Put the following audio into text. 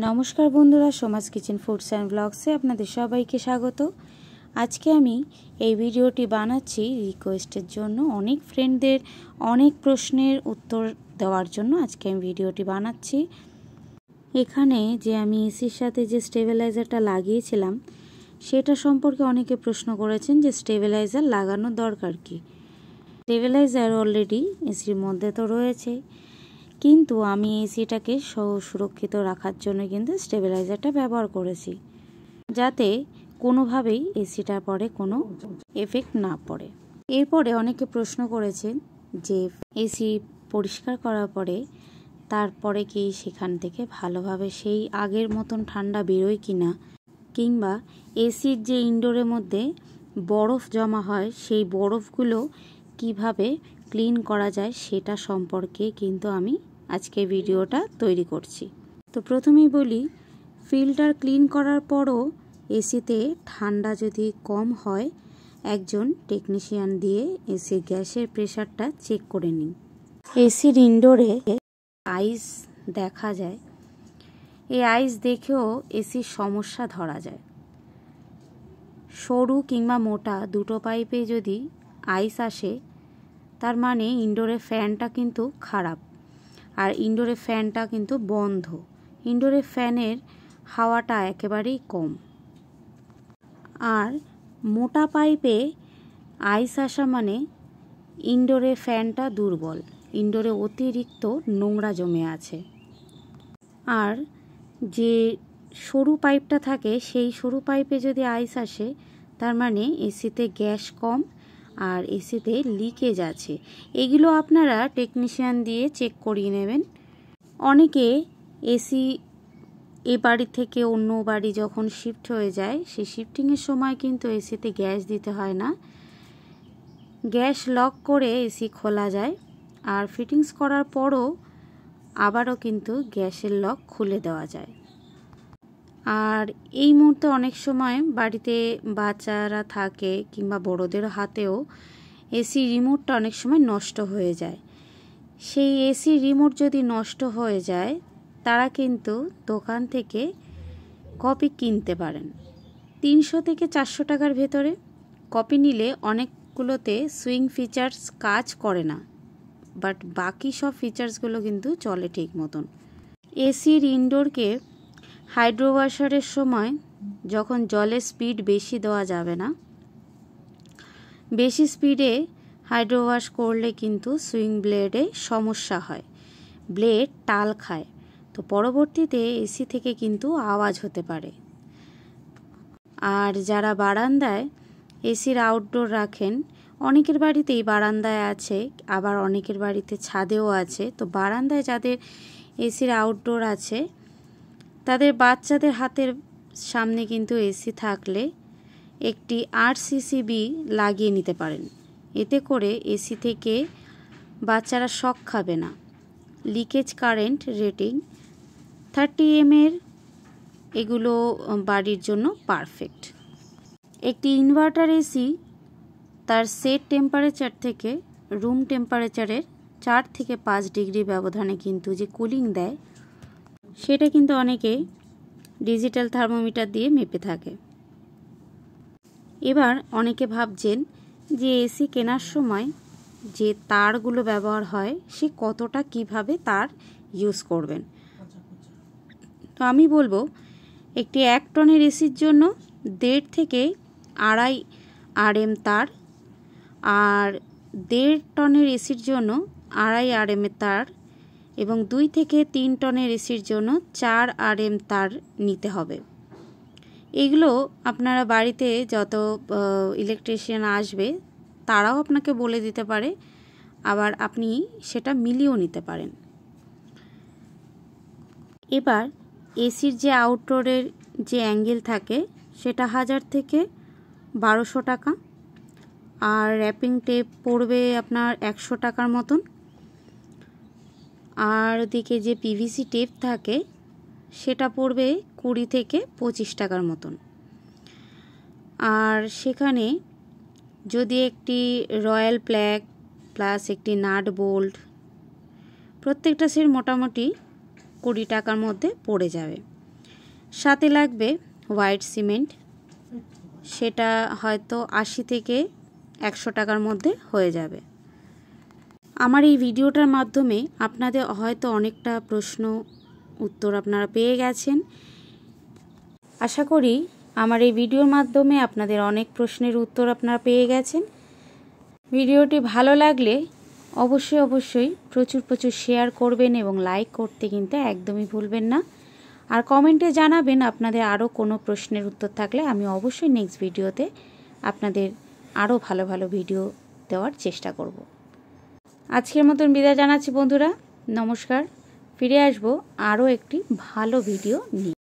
নমস্কার বন্ধুরা, সমাজ কিচেন ফুডস অ্যান্ড ব্লগসে আপনাদের সবাইকে স্বাগত। আজকে আমি এই ভিডিওটি বানাচ্ছি রিকোয়েস্টের জন্য। অনেক ফ্রেন্ডদের অনেক প্রশ্নের উত্তর দেওয়ার জন্য আজকে আমি ভিডিওটি বানাচ্ছি। এখানে যে আমি এসির সাথে যে স্টেবিলাইজারটা লাগিয়েছিলাম সেটা সম্পর্কে অনেকে প্রশ্ন করেছেন যে স্টেবিলাইজার লাগানোর দরকার কি। স্টেবিলাইজার অলরেডি এসির মধ্যে তো রয়েছে, কিন্তু আমি এসিটাকে সুরক্ষিত রাখার জন্য কিন্তু স্টেবিলাইজারটা ব্যবহার করেছি, যাতে কোনোভাবেই এসিটার পরে কোনো এফেক্ট না পড়ে। এরপরে অনেকে প্রশ্ন করেছেন যে এসি পরিষ্কার করার পরে তারপরে কি সেখান থেকে ভালোভাবে সেই আগের মতন ঠান্ডা বেরোয় কি না, কিংবা এসির যে ইনডোরের মধ্যে বরফ জমা হয় সেই বরফগুলো কিভাবে ক্লিন করা যায় সেটা সম্পর্কে কিন্তু আমি আজকে ভিডিওটা তৈরি করছি। তো প্রথমেই বলি, ফিল্টার ক্লিন করার পরও এসিতে ঠান্ডা যদি কম হয় একজন টেকনিশিয়ান দিয়ে এসির গ্যাসের প্রেশারটা চেক করে নিন। এসির ইনডোরে আইস দেখা যায়, এই আইস দেখেও এসির সমস্যা ধরা যায়। সরু কিংবা মোটা দুটো পাইপে যদি আইস আসে তার মানে ইনডোরের ফ্যানটা কিন্তু খারাপ, আর ইনডোরের ফ্যানটা কিন্তু বন্ধ। ইনডোরের ফ্যানের হাওয়াটা একেবারেই কম। আর মোটা পাইপে আইস আসা মানে ইনডোরের ফ্যানটা দুর্বল, ইনডোরে অতিরিক্ত নোংরা জমে আছে। আর যে সরু পাইপটা থাকে সেই সরু পাইপে যদি আইস আসে তার মানে এসিতে গ্যাস কম আর এসিতে লিকেজ আছে। এগুলো আপনারা টেকনিশিয়ান দিয়ে চেক করিয়ে নেবেন। অনেকে এসি এ বাড়ি থেকে অন্য বাড়ি যখন শিফট হয়ে যায় সেই শিফটিংয়ের সময় কিন্তু এসিতে গ্যাস দিতে হয় না, গ্যাস লক করে এসি খোলা যায়, আর ফিটিংস করার পরও আবারও কিন্তু গ্যাসের লক খুলে দেওয়া যায়। আর এই মুহূর্তে অনেক সময় বাড়িতে বাচ্চারা থাকে কিংবা বড়দের হাতেও এসি রিমোটটা অনেক সময় নষ্ট হয়ে যায়। সেই এসি রিমোট যদি নষ্ট হয়ে যায় তারা কিন্তু দোকান থেকে কপি কিনতে পারেন। 300 থেকে 400 টাকার ভেতরে কপি নিলে অনেকগুলোতে সুইং ফিচার্স কাজ করে না, বাট বাকি সব ফিচার্সগুলো কিন্তু চলে ঠিক মতন। এসির ইনডোরকে হাইড্রো ওয়াশারের সময় যখন জলের স্পিড বেশি দেওয়া যাবে না, বেশি স্পিডে হাইড্রো ওয়াশ করলে কিন্তু সুইং ব্লেডে সমস্যা হয়, ব্লেড টাল খায়, তো পরবর্তীতে এসি থেকে কিন্তু আওয়াজ হতে পারে। আর যারা বারান্দায় এসির আউটডোর রাখেন, অনেকের বাড়িতেই বারান্দায় আছে, আবার অনেকের বাড়িতে ছাদেও আছে, তো বারান্দায় যাদের এসির আউটডোর আছে তাদের বাচ্চাদের হাতের সামনে কিন্তু এসি থাকলে একটি আরসিসিবি লাগিয়ে নিতে পারেন। এতে করে এসি থেকে বাচ্চারা শক খাবে না। লিকেজ কারেন্ট রেটিং 30 mAh এগুলো বাড়ির জন্য পারফেক্ট। একটি ইনভার্টার এসি তার সেট টেম্পারেচার থেকে রুম টেম্পারেচারের 4 থেকে 5 ডিগ্রি ব্যবধানে কিন্তু যে কুলিং দেয় সেটা কিন্তু অনেকে ডিজিটাল থার্মোমিটার দিয়ে মেপে থাকে। এবার অনেকে ভাবছেন যে এসি কেনার সময় যে তারগুলো ব্যবহার হয় সে কতটা কিভাবে তার ইউজ করবেন। তো আমি বলবো, একটি 1 টনের এসির জন্য 1.5 থেকে 2.5 RM তার, আর 1.5 টনের এসির জন্য 2.5 RM তার, এবং 2 থেকে 3 টনের এসির জন্য 4 RM তার নিতে হবে। এগুলো আপনারা বাড়িতে যত ইলেকট্রিশিয়ান আসবে তারাও আপনাকে বলে দিতে পারে, আবার আপনি সেটা মিলিয়েও নিতে পারেন। এবার এসির যে আউটডোরের যে অ্যাঙ্গেল থাকে সেটা 1000 থেকে 1200 টাকা, আর র্যাপিং টেপ পড়বে আপনার 100 টাকার মতন, আর ওদিকে যে পিভিসি টেপ থাকে সেটা পড়বে 20 থেকে 25 টাকার মতন। আর সেখানে যদি একটি রয়্যাল প্লাগ প্লাস একটি নাট বোল্ট, প্রত্যেকটা সেট মোটামুটি 20 টাকার মধ্যে পড়ে যাবে। সাথে লাগবে হোয়াইট সিমেন্ট, সেটা হয়তো 80 থেকে 100 টাকার মধ্যে হয়ে যাবে। আমার এই ভিডিওটার মাধ্যমে আপনাদের হয়তো অনেকটা প্রশ্ন উত্তর আপনারা পেয়ে গেছেন। আশা করি আমার এই ভিডিওর মাধ্যমে আপনাদের অনেক প্রশ্নের উত্তর আপনারা পেয়ে গেছেন। ভিডিওটি ভালো লাগলে অবশ্যই প্রচুর শেয়ার করবেন এবং লাইক করতে কিন্তু একদমই ভুলবেন না। আর কমেন্টে জানাবেন আপনাদের আরও কোনো প্রশ্নের উত্তর থাকলে, আমি অবশ্যই নেক্সট ভিডিওতে আপনাদের আরও ভালো ভিডিও দেওয়ার চেষ্টা করব। আজকের মতন বিদায় জানাচ্ছি বন্ধুরা, নমস্কার। ফিরে আসবো আরও একটি ভালো ভিডিও নিয়ে।